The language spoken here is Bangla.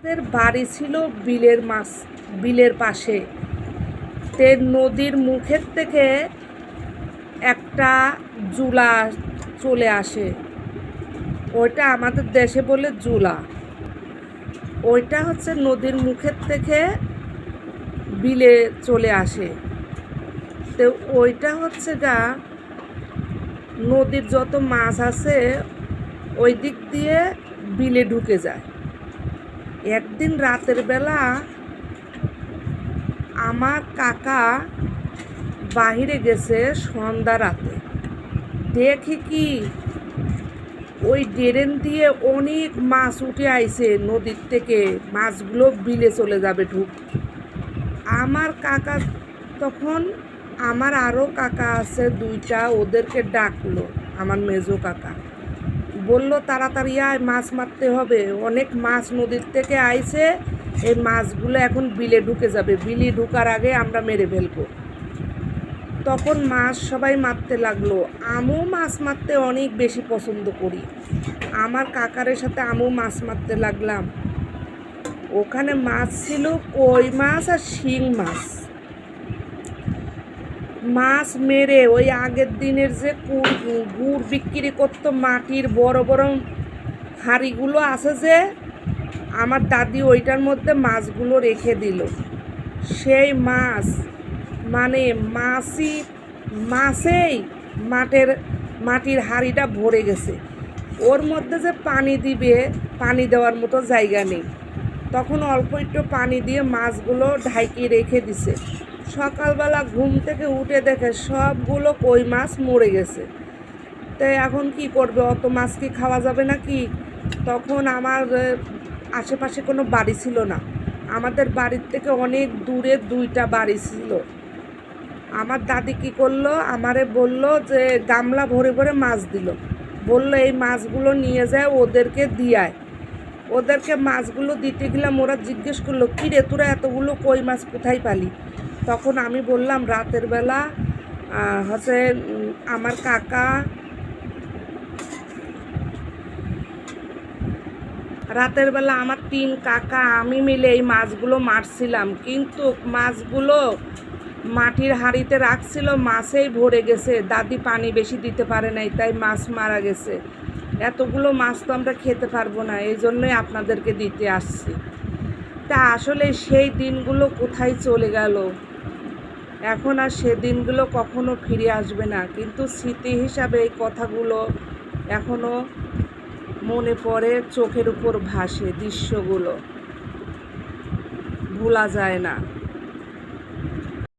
আমাদের বাড়ি ছিল বিলের পাশে। তে নদীর মুখের থেকে একটা জুলা চলে আসে, ওইটা আমাদের দেশে বলে জুলা। ওইটা হচ্ছে নদীর মুখের থেকে বিলে চলে আসে। তো ওইটা হচ্ছে নদীর যত মাছ আছে ওই দিক দিয়ে বিলে ঢুকে যায়। একদিন রাতের বেলা আমার কাকা বাহিরে গেছে সন্ধ্যা রাতে, দেখি কি ওই ড্রেন দিয়ে অনেক মাছ উঠে আইছে নদীর থেকে, মাছগুলো বিলে চলে যাবে ঢুক। আমার কাকা তখন, আমার আরও কাকা আছে দুইটা, ওদেরকে ডাকলো। আমার মেজো কাকা বলল তাড়াতাড়ি আয়, মাছ মারতে হবে, অনেক মাছ নদীর থেকে আইছে, এই মাছগুলো এখন বিলে ঢুকে যাবে, বিলে ঢুকার আগে আমরা মেরে ফেলবো। তখন মাছ সবাই মারতে লাগলো। আমিও মাছ মারতে অনেক বেশি পছন্দ করি, আমার কাকারের সাথে আমিও মাছ মারতে লাগলাম। ওখানে মাছ ছিল কই মাছ আর শিং মাছ। মাছ মেরে ওই আগের দিনের যে গুড় বিক্রি করতো, মাটির বড় বড় হাঁড়িগুলো আছে যে, আমার দাদি ওইটার মধ্যে মাছগুলো রেখে দিল। সেই মাছ মানে মাছেই মাটির হাঁড়িটা ভরে গেছে। ওর মধ্যে যে পানি দিবে, পানি দেওয়ার মতো জায়গা নেই। তখন অল্প একটু পানি দিয়ে মাছগুলো ঢাকিয়ে রেখে দিছে। সকালবেলা ঘুম থেকে উঠে দেখে সবগুলো কই মাছ মরে গেছে। তো এখন কি করবে, অত মাছ কি খাওয়া যাবে নাকি? তখন আমার আশেপাশে কোনো বাড়ি ছিল না, আমাদের বাড়ির থেকে অনেক দূরে দুইটা বাড়ি ছিল। আমার দাদি কি করলো, আমারে বলল যে গামলা ভরে ভরে মাছ দিল, বলল এই মাছগুলো নিয়ে যায় ওদেরকে দিয়ায়। ওদেরকে মাছগুলো দিতে গেলাম, ওরা জিজ্ঞেস করলো কী রে তোরা এতগুলো কই মাছ কোথায় পালি? তখন আমি বললাম রাতের বেলা হচ্ছে আমার কাকা, রাতের বেলা আমার 3 কাকা আমি মিলে এই মাছগুলো মারছিলাম, কিন্তু মাছগুলো মাটির হাঁড়িতে রাখছিল, মাছেই ভরে গেছে। দাদি পানি বেশি দিতে পারে নাই, তাই মাছ মারা গেছে। এতগুলো মাছ তো আমরা খেতে পারবো না, এই জন্যই আপনাদেরকে দিতে আসছি। তা আসলে সেই দিনগুলো কোথায় চলে গেল, এখন আর সে দিনগুলো কখনো ফিরে আসবে না। কিন্তু স্মৃতি হিসাবে এই কথাগুলো এখনও মনে পড়ে, চোখের উপর ভাসে, দৃশ্যগুলো ভোলা যায় না।